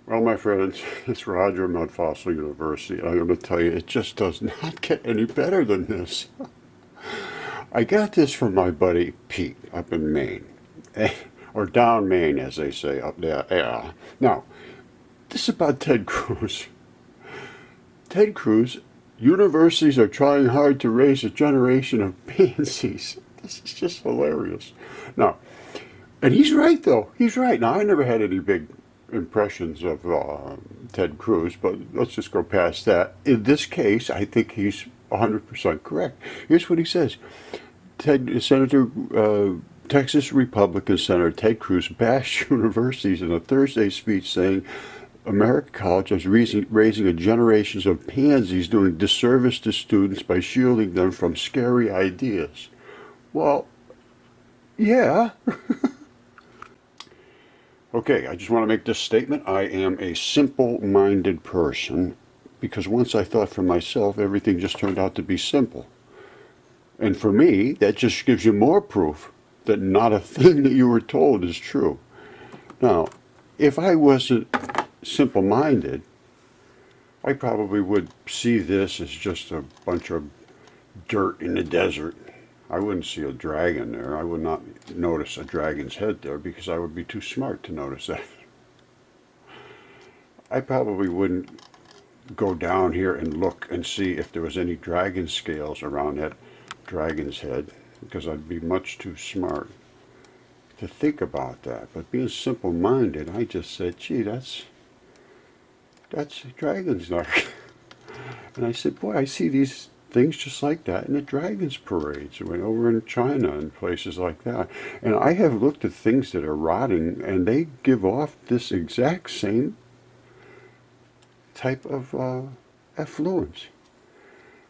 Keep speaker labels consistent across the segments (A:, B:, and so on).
A: Well, my friends, it's Roger, Mudfossil University. I'm going to tell you, it just does not get any better than this. I got this from my buddy Pete up in Maine, or down Maine, as they say up there. Yeah. Now, this is about Ted Cruz. Ted Cruz, universities are trying hard to raise a generation of pansies. This is just hilarious. Now, and he's right, though. He's right. Now, I never had any big impressions of Ted Cruz, but let's just go past that. In this case, I think he's 100% correct. Here's what he says. Texas Republican Senator Ted Cruz bashed universities in a Thursday speech saying American college is raising a generation of pansies doing disservice to students by shielding them from scary ideas. Well, yeah. Okay, I just want to make this statement. I am a simple-minded person because once I thought for myself, everything just turned out to be simple. And for me, that just gives you more proof that not a thing that you were told is true. Now, if I wasn't simple-minded, I probably would see this as just a bunch of dirt in the desert. I wouldn't see a dragon there. I would not notice a dragon's head there because I would be too smart to notice that. I probably wouldn't go down here and look and see if there was any dragon scales around that dragon's head because I'd be much too smart to think about that. But being simple-minded, I just said, gee, that's a dragon's neck. And I said, boy, I see these things just like that in the dragons parades over in China and places like that. And I have looked at things that are rotting and they give off this exact same type of effluence.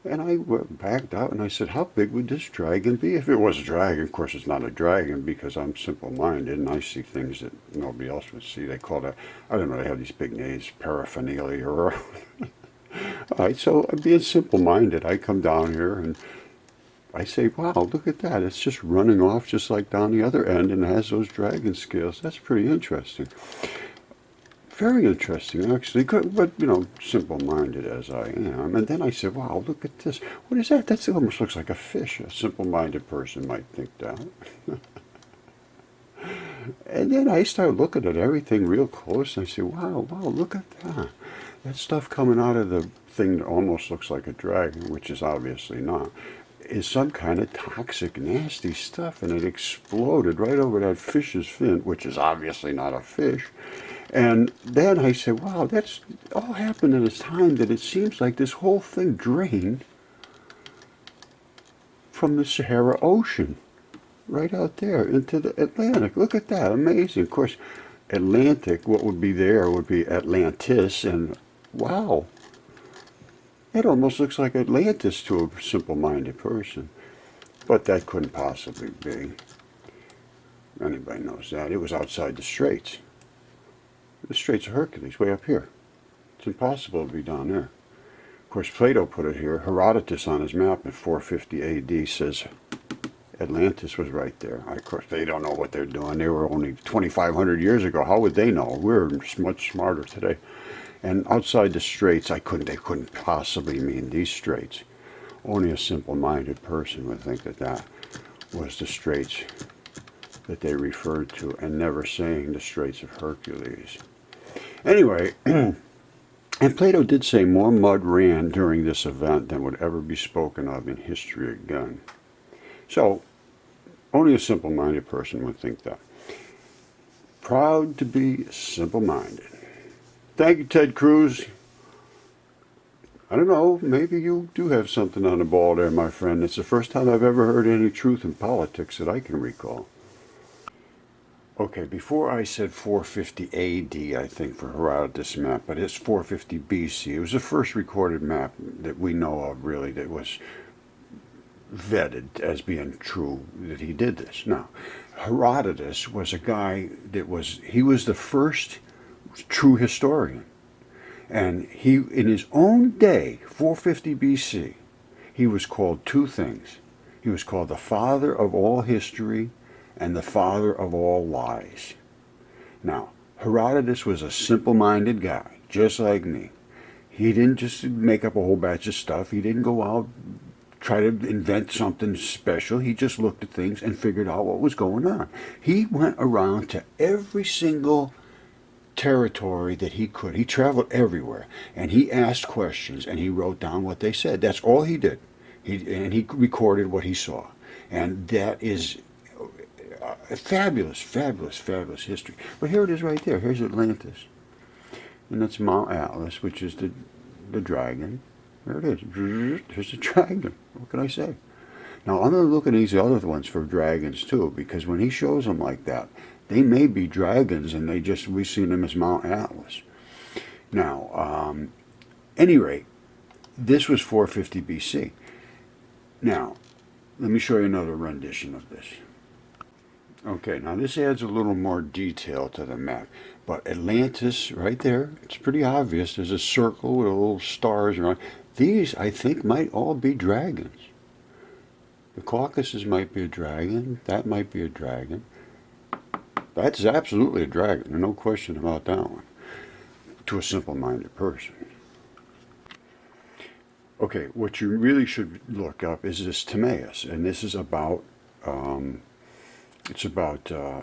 A: And I backed out and I said, how big would this dragon be? If it was a dragon, of course it's not a dragon because I'm simple-minded and I see things that nobody else would see. They call that, I don't know, they have these big names, paraphernalia or all right, so being simple-minded, I come down here and I say, wow, look at that. It's just running off just like down the other end and it has those dragon scales. That's pretty interesting. Very interesting, actually, but, simple-minded as I am. And then I said, wow, look at this. What is that? That almost looks like a fish. A simple-minded person might think that. And then I start looking at everything real close and I say, wow, look at that. That stuff coming out of the thing that almost looks like a dragon, which is obviously not, is some kind of toxic, nasty stuff. And it exploded right over that fish's fin, which is obviously not a fish. And then I said, wow, that's all happened at a time that it seems like this whole thing drained from the Sahara Ocean right out there into the Atlantic. Look at that, amazing. Of course, Atlantic, what would be there would be Atlantis, and wow, it almost looks like Atlantis to a simple-minded person. But that couldn't possibly be. Anybody knows that. It was outside the Straits. The Straits of Hercules, way up here. It's impossible to be down there. Of course, Plato put it here. Herodotus on his map in 450 A.D. says Atlantis was right there. Of course, they don't know what they're doing. They were only 2,500 years ago. How would they know? We're much smarter today. And outside the Straits, they couldn't possibly mean these Straits. Only a simple-minded person would think that that was the Straits that they referred to, and never saying the Straits of Hercules. Anyway, and Plato did say more mud ran during this event than would ever be spoken of in history again. So, only a simple-minded person would think that. Proud to be simple-minded. Thank you, Ted Cruz. I don't know, maybe you do have something on the ball there, my friend. It's the first time I've ever heard any truth in politics that I can recall. Okay, before I said 450 AD, I think, for Herodotus' map, but it's 450 BC. It was the first recorded map that we know of, really, that was vetted as being true that he did this. Now, Herodotus was a guy he was the first true historian. And he, in his own day, 450 BC, he was called two things. He was called the father of all history and the father of all lies. Now, Herodotus was a simple-minded guy, just like me. He didn't just make up a whole batch of stuff. He didn't go out try to invent something special. He just looked at things and figured out what was going on. He went around to every single territory that he could. He traveled everywhere, and he asked questions, and he wrote down what they said. That's all he did. He recorded what he saw. And that is a fabulous, fabulous, fabulous history. But here it is right there. Here's Atlantis. And that's Mount Atlas, which is the dragon. There it is. There's the dragon. What can I say? Now, I'm going to look at these other ones for dragons, too, because when he shows them like that, they may be dragons, and we've seen them as Mount Atlas. Now, any rate, this was 450 BC. Now, let me show you another rendition of this. Okay, now this adds a little more detail to the map. But Atlantis, right there, it's pretty obvious. There's a circle with little stars around. These, I think, might all be dragons. The Caucasus might be a dragon. That might be a dragon. That's absolutely a dragon. No question about that one. To a simple-minded person. Okay, what you really should look up is this Timaeus, and this is about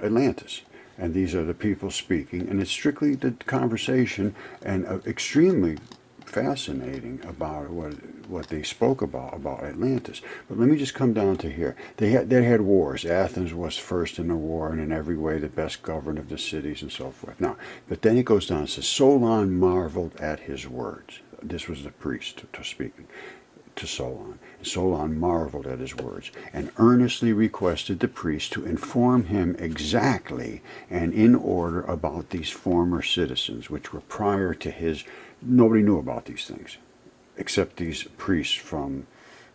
A: Atlantis, and these are the people speaking, and it's strictly the conversation, and extremely fascinating about what they spoke about Atlantis. But let me just come down to here. They had wars. Athens was first in the war, and in every way the best governed of the cities and so forth. Now, but then it goes down and says, Solon marveled at his words. This was the priest to speaking to Solon. Solon marveled at his words and earnestly requested the priest to inform him exactly and in order about these former citizens, which were prior to his. Nobody knew about these things except these priests from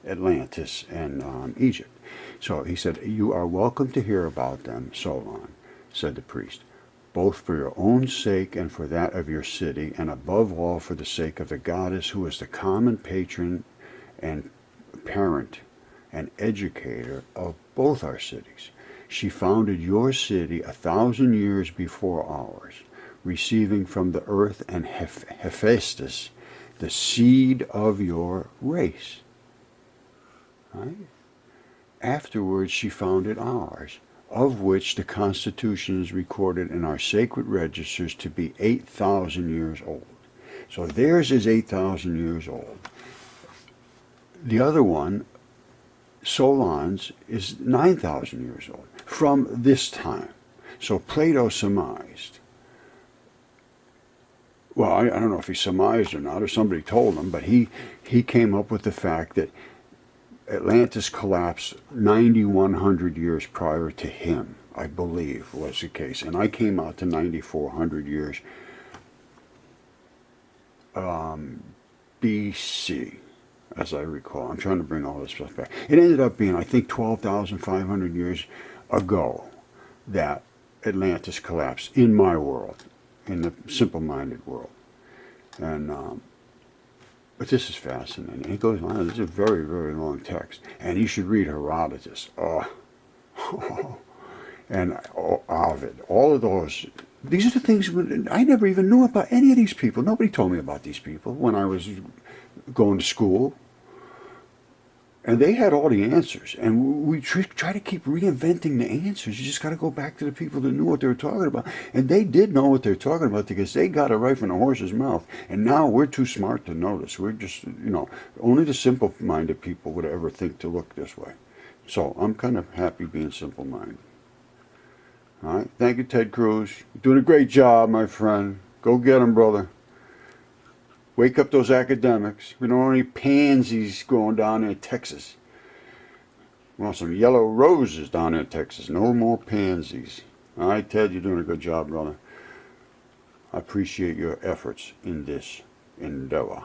A: Atlantis and Egypt. So he said, "You are welcome to hear about them, Solon," said the priest, "both for your own sake and for that of your city, and above all for the sake of the goddess who is the common patron and parent and educator of both our cities. She founded your city 1,000 years before ours, receiving from the earth and Hephaestus the seed of your race. Right? Afterwards she founded ours, of which the Constitution is recorded in our sacred registers to be 8,000 years old." So theirs is 8,000 years old. The other one, Solon's, is 9,000 years old from this time. So Plato surmised. Well, I don't know if he surmised or not, or somebody told him, but he came up with the fact that Atlantis collapsed 9,100 years prior to him, I believe was the case. And I came out to 9,400 years BC, as I recall. I'm trying to bring all this stuff back. It ended up being, I think, 12,500 years ago that Atlantis collapsed in my world, in the simple-minded world. And but this is fascinating. It goes on. This is a very, very long text. And you should read Herodotus. And Ovid. All of those. These are the things I never even knew about any of these people. Nobody told me about these people when I was going to school. And they had all the answers. And we try to keep reinventing the answers. You just got to go back to the people that knew what they were talking about. And they did know what they were talking about because they got it right from the horse's mouth. And now we're too smart to notice. We're just, only the simple-minded people would ever think to look this way. So I'm kind of happy being simple-minded. All right. Thank you, Ted Cruz. You're doing a great job, my friend. Go get 'em, brother. Wake up those academics. We don't want any pansies growing down there in Texas. We want some yellow roses down there in Texas. No more pansies. All right, Ted, you're doing a good job, brother. I appreciate your efforts in this endeavor.